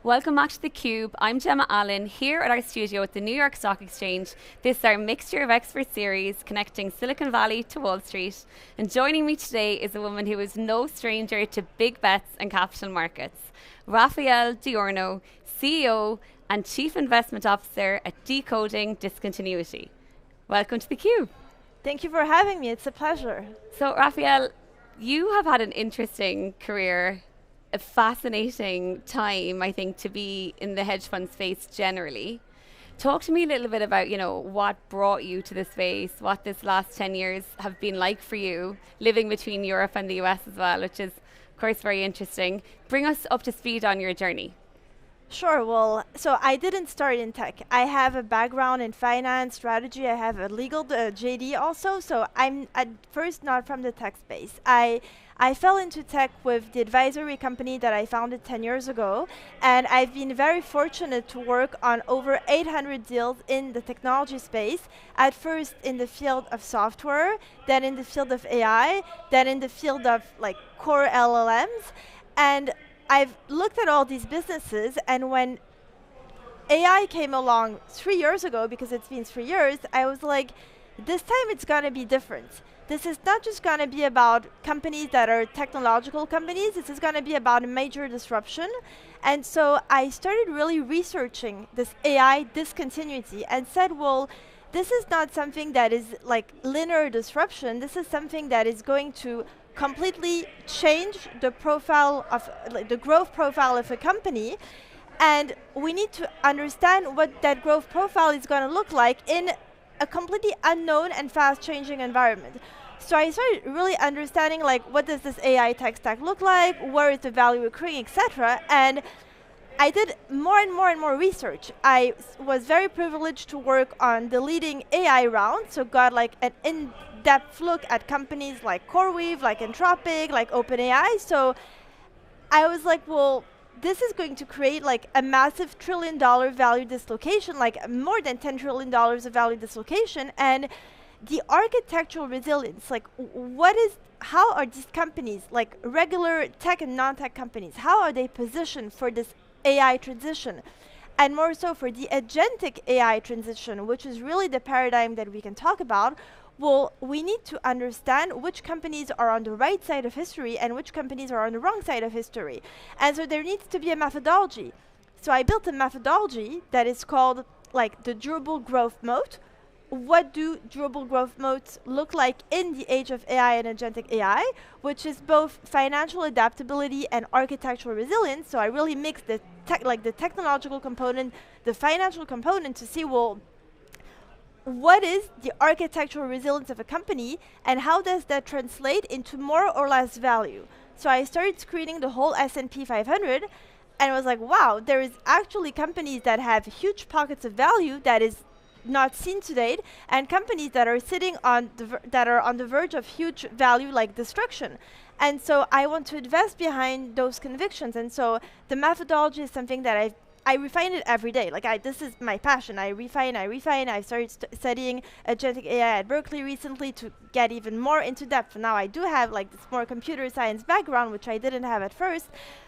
Welcome back to theCUBE. I'm Gemma Allen here at our studio at the New York Stock Exchange. This is our Mixture of Experts series connecting Silicon Valley to Wall Street. And joining me today is a woman who is no stranger to big bets and capital markets. Raphaelle CEO and Chief Investment Officer at Decoding Discontinuity. Welcome to theCUBE. Thank you for having me, it's a pleasure. So Raphaelle, you have had an interesting career, a fascinating time, I think, to be in the hedge fund space generally. Talk to me a little bit about, what brought you to this space, what this last 10 years have been like for you, living between Europe and the US as well, which is, of course, very interesting. Bring us up to speed on your journey. Sure, well, so I didn't start in tech. I have a background in finance, strategy, I have a legal JD also, so I'm at first not from the tech space. I fell into tech with the advisory company that I founded 10 years ago, and I've been very fortunate to work on over 800 deals in the technology space, at first in the field of software, then in the field of AI, then in the field of core LLMs, and I've looked at all these businesses, and when AI came along 3 years ago, because it's been 3 years, I was like, this time it's going to be different. This is not just going to be about companies that are technological companies, this is going to be about a major disruption. And so I started really researching this AI discontinuity and said, well, this is not something that is like linear disruption, this is something that is going to completely change the profile of the growth profile of a company, and we need to understand what that growth profile is going to look like in a completely unknown and fast changing environment. So I started really understanding what does this AI tech stack look like, where is the value accruing, etc. And I did more and more and more research. I was very privileged to work on the leading AI round, so got an in-depth look at companies like CoreWeave, like Anthropic, like OpenAI. So I was like, well, this is going to create a massive $1 trillion value dislocation, more than $10 trillion of value dislocation. And the architectural resilience, how are these companies, regular tech and non-tech companies, how are they positioned for this AI transition? And more so for the agentic AI transition, which is really the paradigm that we can talk about. Well, we need to understand which companies are on the right side of history and which companies are on the wrong side of history. And so there needs to be a methodology. So I built a methodology that is called the durable growth mode. What do durable growth modes look like in the age of AI and agentic AI, which is both financial adaptability and architectural resilience. So I really mixed the technological component, the financial component to see, well, what is the architectural resilience of a company and how does that translate into more or less value? So I started screening the whole S&P 500 and I was like, wow, there is actually companies that have huge pockets of value that is not seen to date, and companies that are sitting on the verge of huge value destruction. And so I want to invest behind those convictions. And so the methodology is something that I refine it every day. This is my passion. I refine. I started studying agentic AI at Berkeley recently to get even more into depth. Now I do have this more computer science background, which I didn't have at first,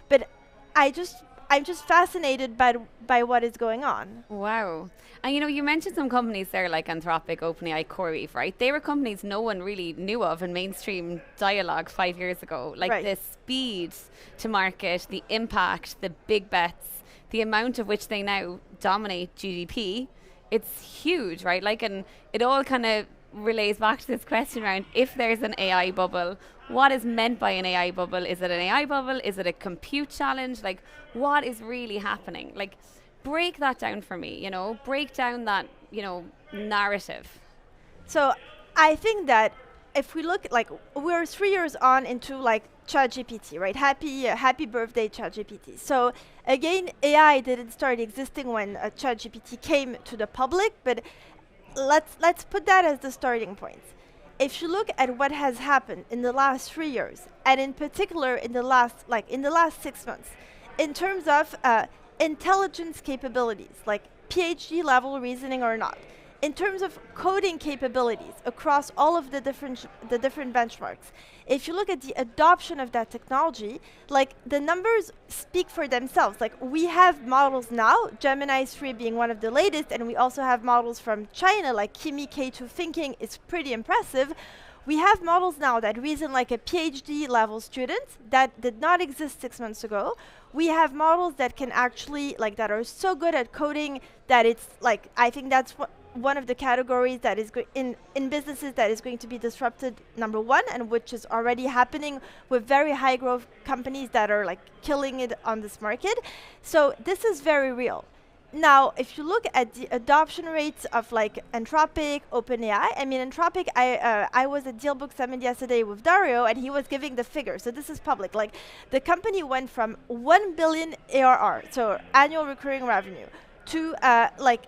but I'm just fascinated by what is going on. Wow. And you mentioned some companies there like Anthropic, OpenAI, CoreWeave, right? They were companies no one really knew of in mainstream dialogue 5 years ago. Right. The speed to market, the impact, the big bets, the amount of which they now dominate GDP, it's huge, right? And it all kind of relays back to this question around if there's an AI bubble, what is meant by an AI bubble? Is it an AI bubble? Is it a compute challenge? What is really happening? Break that down for me, break down that, narrative. So I think that if we look, we're 3 years on into ChatGPT, right? Happy birthday, ChatGPT. So again, AI didn't start existing when ChatGPT came to the public, but let's put that as the starting point. If you look at what has happened in the last 3 years, and in particular in the last 6 months, in terms of intelligence capabilities, PhD level reasoning or not, in terms of coding capabilities across all of the different benchmarks, if you look at the adoption of that technology, like the numbers speak for themselves. Like we have models now, Gemini 3 being one of the latest, and we also have models from China, like Kimi K2 Thinking is pretty impressive. We have models now that reason like a PhD level student that did not exist 6 months ago. We have models that can actually, like, that are so good at coding that it's like, I think that's one of the categories that is in businesses that is going to be disrupted, number one, and which is already happening with very high growth companies that are like killing it on this market. So this is very real. Now, if you look at the adoption rates of like Anthropic, OpenAI, I mean, Anthropic, I was at Dealbook Summit yesterday with Dario, and he was giving the figure. So this is public. Like, the company went from 1 billion ARR, so annual recurring revenue, to like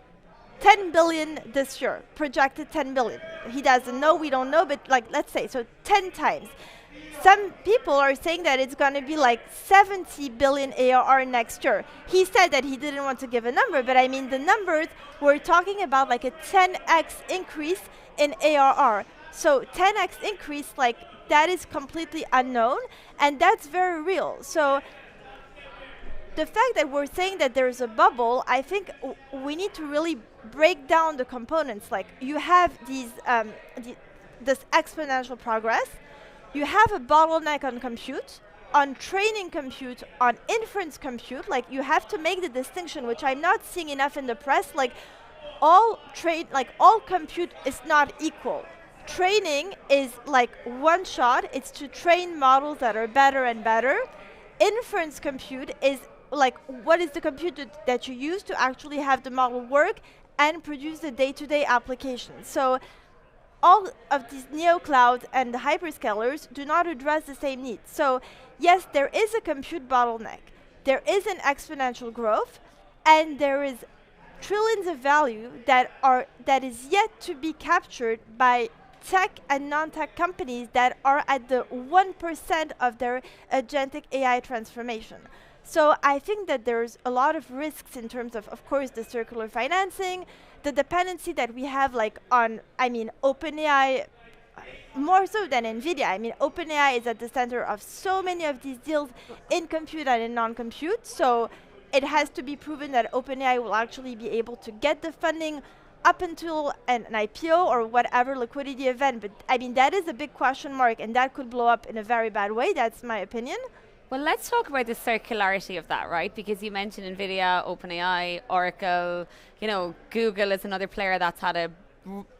10 billion this year, projected 10 billion. He doesn't know, we don't know, but like, let's say, so 10 times. Some people are saying that it's going to be like 70 billion ARR next year. He said that he didn't want to give a number, but I mean, the numbers, we're talking about like a 10x increase in ARR. So 10x increase, like, that is completely unknown, and that's very real. So the fact that we're saying that there's a bubble, I think we need to really break down the components. Like, you have these this exponential progress. You have a bottleneck on compute, on training compute, on inference compute. Like, you have to make the distinction, which I'm not seeing enough in the press. Like, all compute is not equal. Training is like one shot. It's to train models that are better and better. Inference compute is like, what is the compute that you use to actually have the model work and produce the day-to-day application. So all of these neo-clouds and the hyperscalers do not address the same needs. So yes, there is a compute bottleneck. There is an exponential growth, and there is trillions of value that is yet to be captured by tech and non-tech companies that are at the 1% of their agentic AI transformation. So I think that there's a lot of risks in terms of course, the circular financing, the dependency that we have like on, I mean, OpenAI, more so than NVIDIA. I mean, OpenAI is at the center of so many of these deals in compute and in non-compute. So it has to be proven that OpenAI will actually be able to get the funding up until an IPO or whatever liquidity event. But I mean, that is a big question mark, and that could blow up in a very bad way. That's my opinion. Well, let's talk about the circularity of that, right? Because you mentioned NVIDIA, OpenAI, Oracle, you know, Google is another player that's had a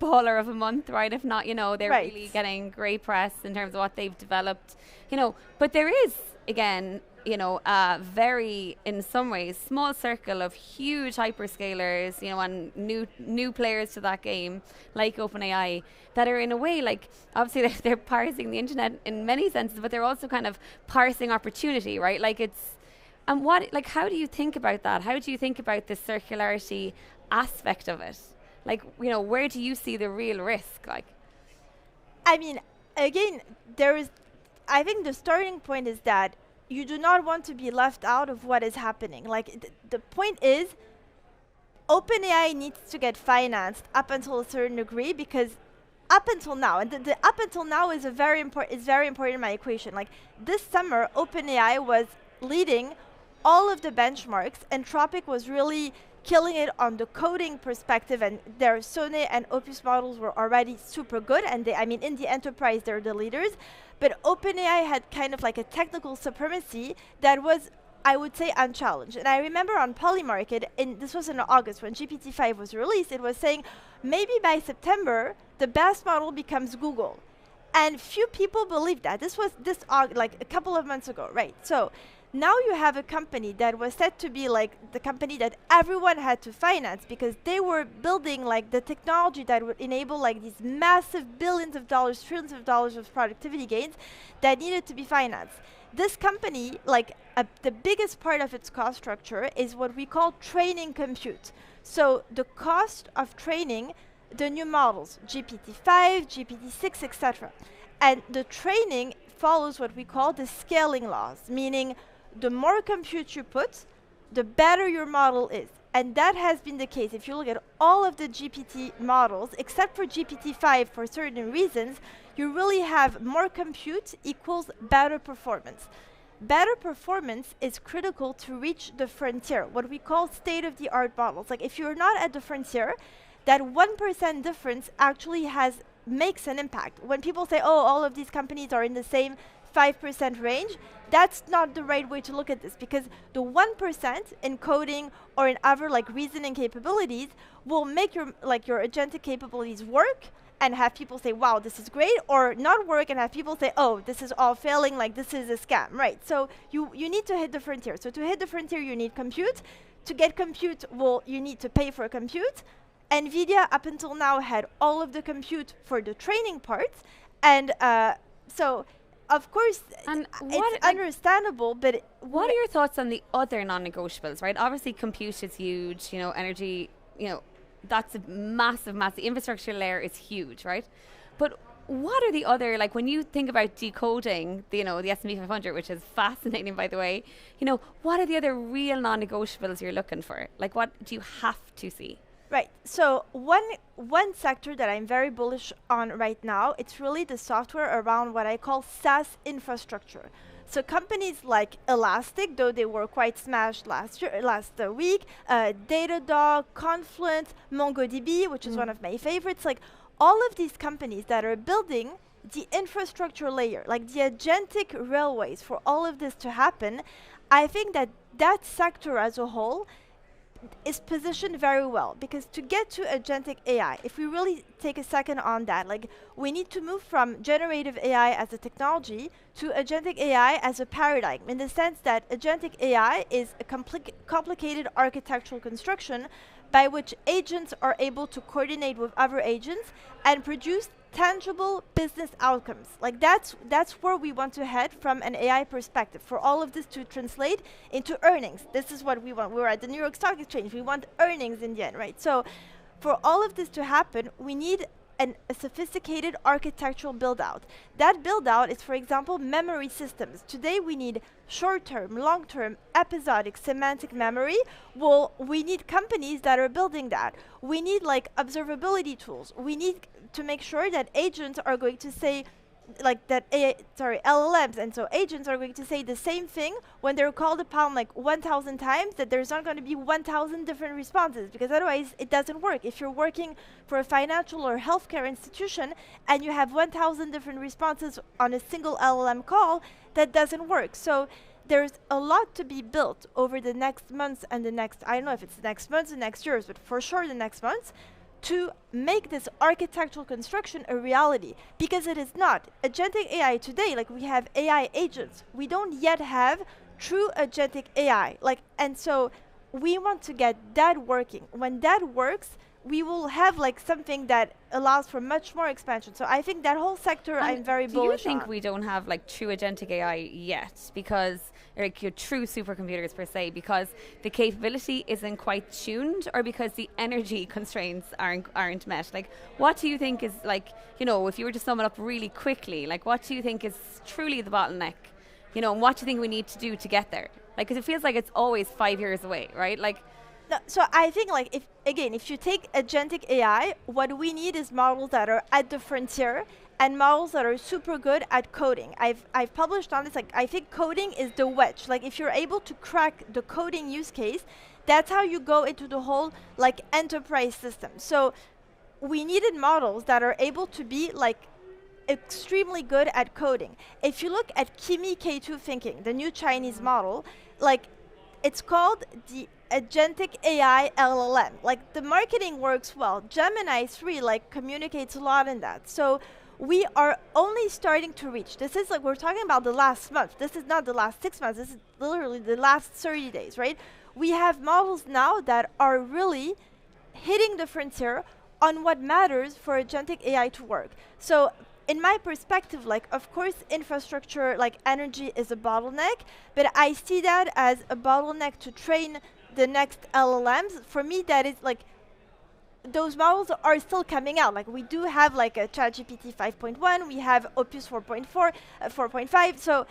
baller of a month, right? If not, you know, they're really getting great press in terms of what they've developed, you know. But there is, again, you know, a very, in some ways, small circle of huge hyperscalers, you know, and new players to that game, like OpenAI, that are in a way, like, obviously they're parsing the internet in many senses, but they're also kind of parsing opportunity, right? Like, it's, and what, like, how do you think about that? How do you think about the circularity aspect of it? Like, you know, where do you see the real risk? Like, I mean, again, I think the starting point is that you do not want to be left out of what is happening. Like, the point is, OpenAI needs to get financed up until a certain degree, because up until now, and the up until now is very important in my equation. Like, this summer, OpenAI was leading all of the benchmarks, and Anthropic was really killing it on the coding perspective, and their Sonnet and Opus models were already super good, and I mean, in the enterprise, they're the leaders. But OpenAI had kind of like a technical supremacy that was, I would say, unchallenged. And I remember on Polymarket, this was in August when GPT-5 was released, it was saying maybe by September, the best model becomes Google. And few people believed that. This was like a couple of months ago, right? So now you have a company that was said to be like the company that everyone had to finance, because they were building like the technology that would enable like these massive billions of dollars, trillions of dollars of productivity gains that needed to be financed. This company, like the biggest part of its cost structure is what we call training compute. So the cost of training the new models, GPT-5, GPT-6, etc. And the training follows what we call the scaling laws, meaning the more compute you put, the better your model is. And that has been the case. If you look at all of the GPT models, except for GPT-5 for certain reasons, you really have more compute equals better performance. Better performance is critical to reach the frontier, what we call state-of-the-art models. Like if you're not at the frontier, that 1% difference actually makes an impact. When people say, oh, all of these companies are in the same 5% range, that's not the right way to look at this, because the 1% in coding or in other like reasoning capabilities will make your agentic capabilities work and have people say, wow, this is great, or not work and have people say, oh, this is all failing, like this is a scam, right? So you need to hit the frontier. So to hit the frontier, you need compute. To get compute, well, you need to pay for compute. NVIDIA, up until now, had all of the compute for the training parts. And so, of course, and it's understandable, but what are your thoughts on the other non-negotiables, right? Obviously, compute is huge, energy, that's a massive, massive, infrastructure layer is huge, right? But what are the other, like when you think about decoding, the S&P 500, which is fascinating, by the way, what are the other real non-negotiables you're looking for? Like what do you have to see? Right. So one sector that I'm very bullish on right now, it's really the software around what I call SaaS infrastructure. So companies like Elastic, though they were quite smashed last week, Datadog, Confluent, MongoDB, which is one of my favorites, like all of these companies that are building the infrastructure layer, like the agentic railways for all of this to happen, I think that sector as a whole is positioned very well, because to get to agentic AI, if we really take a second on that, like we need to move from generative AI as a technology to agentic AI as a paradigm, in the sense that agentic AI is a complicated architectural construction by which agents are able to coordinate with other agents and produce tangible business outcomes. Like that's where we want to head from an AI perspective, for all of this to translate into earnings. This is what we want. We're at the New York Stock Exchange. We want earnings in the end, right? So for all of this to happen, we need a sophisticated architectural build-out. That build-out is, for example, memory systems. Today we need short-term, long-term, episodic, semantic memory. Well, we need companies that are building that. We need like observability tools. We need to make sure that agents are going to say, like LLMs, and so agents are going to say the same thing when they're called upon like 1,000 times, that there's not going to be 1,000 different responses, because otherwise it doesn't work. If you're working for a financial or healthcare institution and you have 1,000 different responses on a single LLM call, that doesn't work. So there's a lot to be built over the next months and the next, I don't know if it's the next months or next years, but for sure the next months, to make this architectural construction a reality, because it is not. Agentic AI today, like we have AI agents, we don't yet have true agentic AI. And so we want to get that working. When that works, we will have like something that allows for much more expansion. So I think that whole sector I'm very bullish on. Do you think we don't have like true agentic AI yet, because like your true supercomputers per se, because the capability isn't quite tuned, or because the energy constraints aren't met? Like what do you think is, like, if you were to sum it up really quickly, like what do you think is truly the bottleneck? And what do you think we need to do to get there? Like, because it feels like it's always 5 years away, right? Like, no, so I think like if you take agentic AI, what we need is models that are at the frontier and models that are super good at coding. I've published on this, like I think coding is the wedge. Like if you're able to crack the coding use case, that's how you go into the whole like enterprise system. So we needed models that are able to be like extremely good at coding. If you look at Kimi K2 thinking, the new Chinese model, like it's called the agentic AI LLM. Like the marketing works well. Gemini 3 like communicates a lot in that. So we are only starting to reach. This is like, we're talking about the last month. This is not the last 6 months. This is literally the last 30 days, right? We have models now that are really hitting the frontier on what matters for agentic AI to work. So in my perspective, like, of course, infrastructure, like energy is a bottleneck, but I see that as a bottleneck to train the next LLMs. For me, that is like, those models are still coming out. Like we do have like a ChatGPT 5.1, we have Opus 4.4, 4.5. So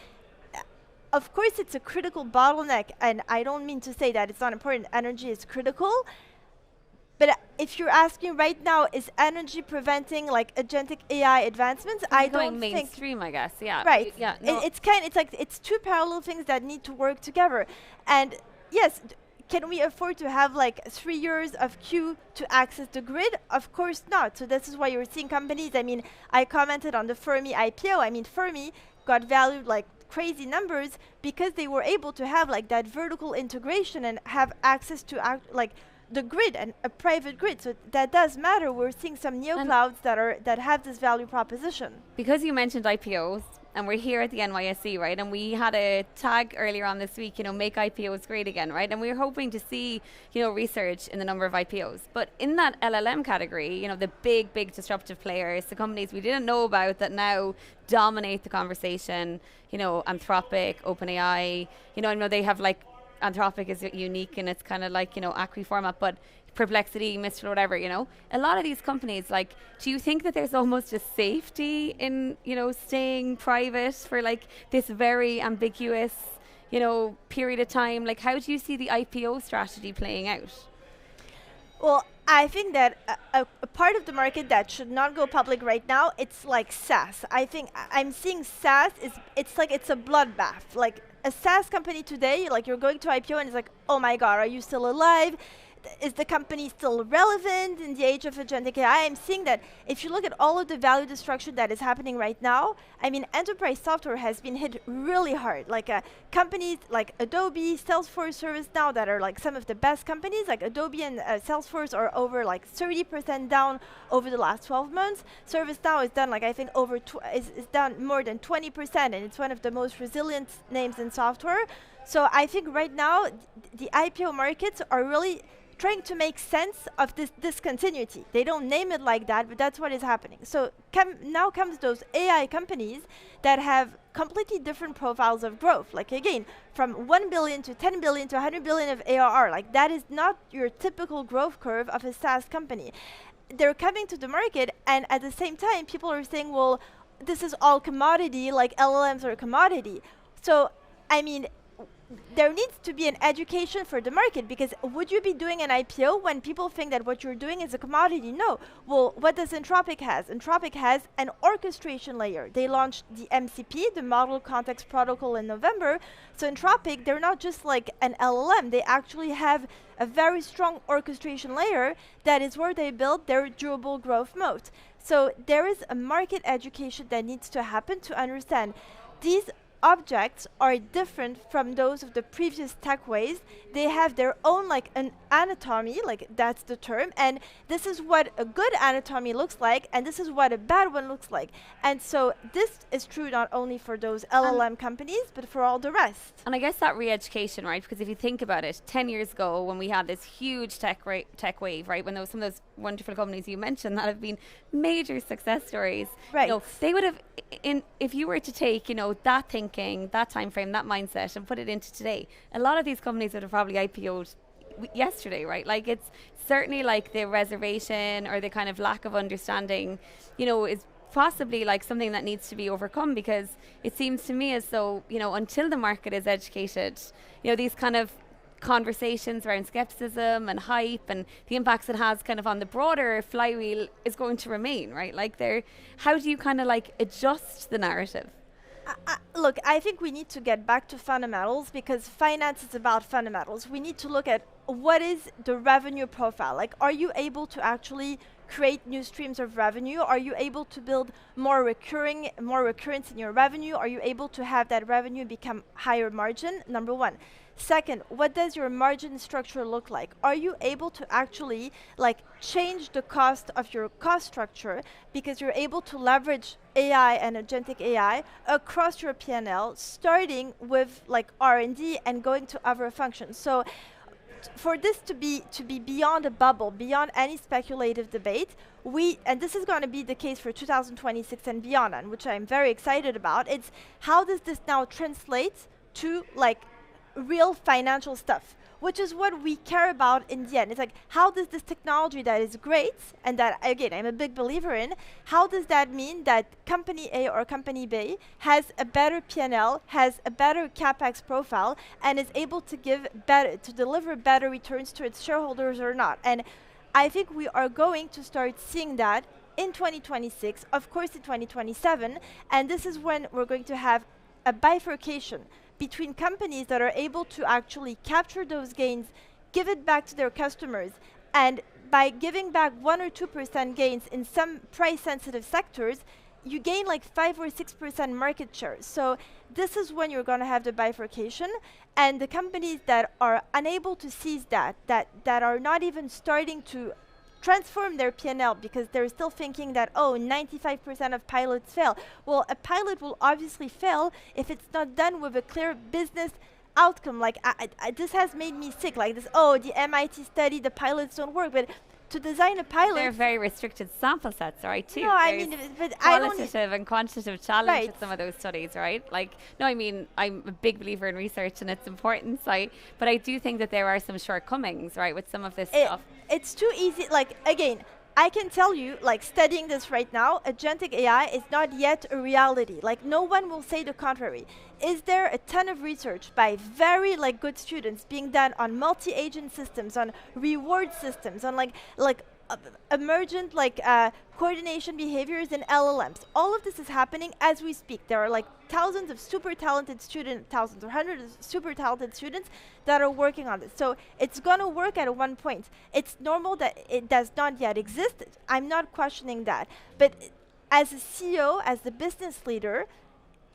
of course, it's a critical bottleneck, and I don't mean to say that it's not important. Energy is critical, but if you're asking right now, is energy preventing like agentic AI advancements? I don't think mainstream, I guess. Yeah. Right. Yeah. No. It's two parallel things that need to work together. And yes, can we afford to have like 3 years of queue to access the grid? Of course not. So this is why you're seeing companies. I mean, I commented on the Fermi IPO. I mean, Fermi got valued like crazy numbers because they were able to have like that vertical integration and have access to like the grid and a private grid. So that does matter. We're seeing some neoclouds that have this value proposition. Because you mentioned IPOs, and we're here at the NYSE, right? And we had a tag earlier on this week, make IPOs great again, right? And we're hoping to see, research in the number of IPOs. But in that LLM category, the big disruptive players, the companies we didn't know about that now dominate the conversation, Anthropic, OpenAI, I know they have like Anthropic is unique and it's kind of like, Acri format, but Perplexity, Mistral, whatever, a lot of these companies, like, do you think that there's almost a safety in, staying private for like this very ambiguous, period of time? Like, how do you see the IPO strategy playing out? Well, I think that a part of the market that should not go public right now, it's like SaaS. I think I'm seeing SaaS it's a bloodbath. Like a SaaS company today, like you're going to IPO and it's like, oh my God, are you still alive? Is the company still relevant in the age of agentic AI? I'm seeing that if you look at all of the value destruction that is happening right now, I mean, enterprise software has been hit really hard. Like companies like Adobe, Salesforce, ServiceNow that are like some of the best companies, like Adobe and Salesforce are over like 30% down over the last 12 months. ServiceNow is done like I think is down more than 20%, and it's one of the most resilient names in software. So I think right now the IPO markets are really trying to make sense of this discontinuity. They don't name it like that, but that's what is happening. So now comes those AI companies that have completely different profiles of growth. Like again, from 1 billion to 10 billion to 100 billion of ARR. Like that is not your typical growth curve of a SaaS company. They're coming to the market, and at the same time, people are saying, well, this is all commodity, like LLMs are a commodity. So, I mean, there needs to be an education for the market, because would you be doing an IPO when people think that what you're doing is a commodity? No. Well, what does Anthropic has? Anthropic has an orchestration layer. They launched the MCP, the Model Context Protocol, in November. So Anthropic, they're not just like an LLM. They actually have a very strong orchestration layer that is where they build their durable growth moat. So there is a market education that needs to happen to understand these objects are different from those of the previous tech waves. They have their own like an anatomy, like that's the term, and this is what a good anatomy looks like, and this is what a bad one looks like. And so this is true not only for those LLM companies, but for all the rest. And I guess that re-education, right? Because if you think about it, 10 years ago when we had this huge tech wave, right? When there was some of those wonderful companies you mentioned that have been major success stories, right? They would have, if you were to take, that thinking, that time frame, that mindset, and put it into today, a lot of these companies would have probably IPO'd yesterday, right? Like it's certainly like the reservation or the kind of lack of understanding, is possibly like something that needs to be overcome, because it seems to me as though, until the market is educated, these kind of conversations around skepticism and hype and the impacts it has kind of on the broader flywheel is going to remain, right? Like how do you kind of like adjust the narrative? Look, I think we need to get back to fundamentals, because finance is about fundamentals. We need to look at what is the revenue profile. Like, are you able to actually create new streams of revenue? Are you able to build more recurrence in your revenue? Are you able to have that revenue become higher margin? Number one. Second, what does your margin structure look like? Are you able to actually like change the cost of your cost structure, because you're able to leverage AI and agentic AI across your P&L, starting with like R&D and going to other functions. So for this to be beyond a bubble, beyond any speculative debate, and this is going to be the case for 2026 and beyond, and which I'm very excited about, it's how does this now translate to like real financial stuff, which is what we care about in the end. It's like, how does this technology that is great, and that, again, I'm a big believer in, how does that mean that company A or company B has a better P&L, has a better CapEx profile, and is able to deliver better returns to its shareholders or not? And I think we are going to start seeing that in 2026, of course in 2027, and this is when we're going to have a bifurcation between companies that are able to actually capture those gains, give it back to their customers, and by giving back 1 or 2% gains in some price-sensitive sectors, you gain like 5 or 6% market share. So this is when you're going to have the bifurcation, and the companies that are unable to seize that are not even starting to transform their P&L because they're still thinking that, oh, 95% of pilots fail. Well, a pilot will obviously fail if it's not done with a clear business outcome. Like, this has made me sick. Like this, oh, the MIT study, the pilots don't work. But to design a pilot... They're very restricted sample sets, right, too? No, I mean, but I don't... Qualitative and quantitative challenge with some of those studies, right? Like, no, I mean, I'm a big believer in research and its importance, but I do think that there are some shortcomings, right, with some of this stuff. It's too easy. Like, again, I can tell you, like, studying this right now, agentic AI is not yet a reality. Like, no one will say the contrary. Is there a ton of research by very good students being done on multi-agent systems, on reward systems, on emergent coordination behaviors in LLMs? All of this is happening as we speak. There are thousands of super talented students, thousands or hundreds of super talented students that are working on this. So it's going to work at one point. It's normal that it does not yet exist. I'm not questioning that. But as a CEO, as the business leader,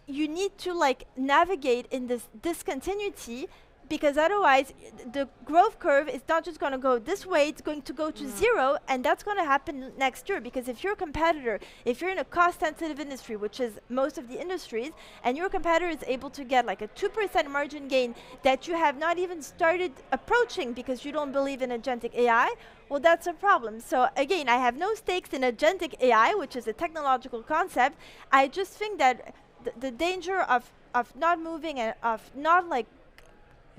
you need to navigate in this discontinuity, because otherwise the growth curve is not just going to go this way, it's going to go to zero, and that's going to happen next year. Because if your competitor, if you're in a cost-sensitive industry, which is most of the industries, and your competitor is able to get a 2% margin gain that you have not even started approaching because you don't believe in agentic AI, well, that's a problem. So again, I have no stakes in agentic AI, which is a technological concept. I just think that the danger of not moving and of not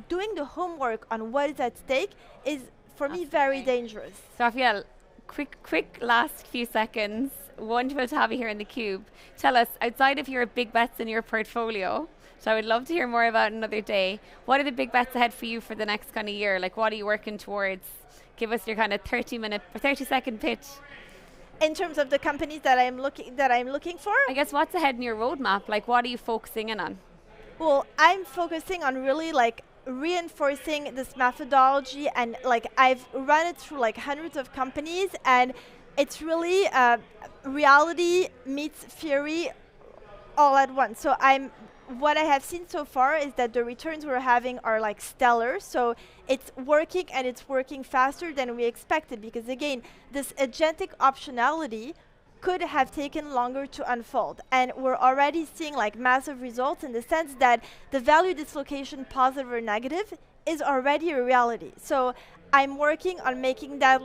doing the homework on what is at stake is, for me, very dangerous. So, Raphaelle, quick last few seconds. Wonderful to have you here in theCUBE. Tell us, outside of your big bets in your portfolio, so I would love to hear more about another day, what are the big bets ahead for you for the next kind of year? Like, what are you working towards? Give us your kind of 30-second pitch. In terms of the companies that I'm looking for? I guess what's ahead in your roadmap? Like, what are you focusing in on? Well, I'm focusing on really reinforcing this methodology, and I've run it through hundreds of companies, and it's really reality meets theory all at once. So what I have seen so far is that the returns we're having are stellar. So it's working, and it's working faster than we expected, because again, this agentic optionality could have taken longer to unfold. And we're already seeing massive results, in the sense that the value dislocation, positive or negative, is already a reality. So I'm working on making that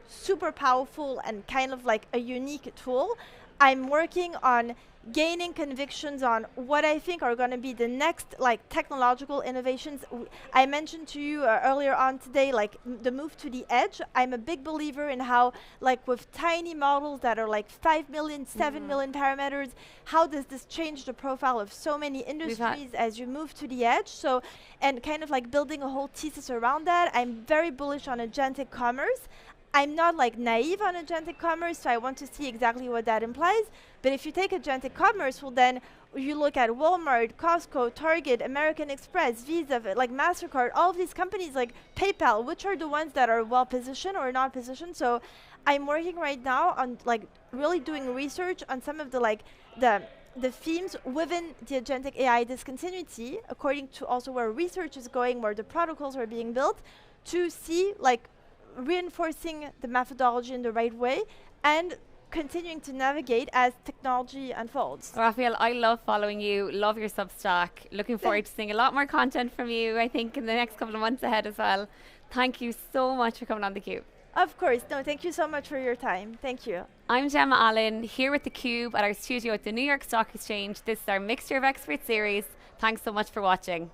super powerful and kind of a unique tool. I'm working on gaining convictions on what I think are going to be the next technological innovations. I mentioned to you earlier on today the move to the edge. I'm a big believer in how with tiny models that are 5 million, 7 million parameters, how does this change the profile of so many industries as you move to the edge? So, and kind of building a whole thesis around that. I'm very bullish on agentic commerce. I'm not naive on agentic commerce, so I want to see exactly what that implies. But if you take agentic commerce, well, then you look at Walmart, Costco, Target, American Express, Visa, MasterCard, all of these companies, PayPal, which are the ones that are well positioned or not positioned. So I'm working right now on really doing research on some of the themes within the agentic AI discontinuity, according to also where research is going, where the protocols are being built, to see reinforcing the methodology in the right way and continuing to navigate as technology unfolds. Raphaelle, I love following you, love your Substack. Looking forward to seeing a lot more content from you, I think, in the next couple of months ahead as well. Thank you so much for coming on theCUBE. Of course. No, thank you so much for your time. Thank you. I'm Gemma Allen, here with theCUBE at our studio at the New York Stock Exchange. This is our Mixture of Experts series. Thanks so much for watching.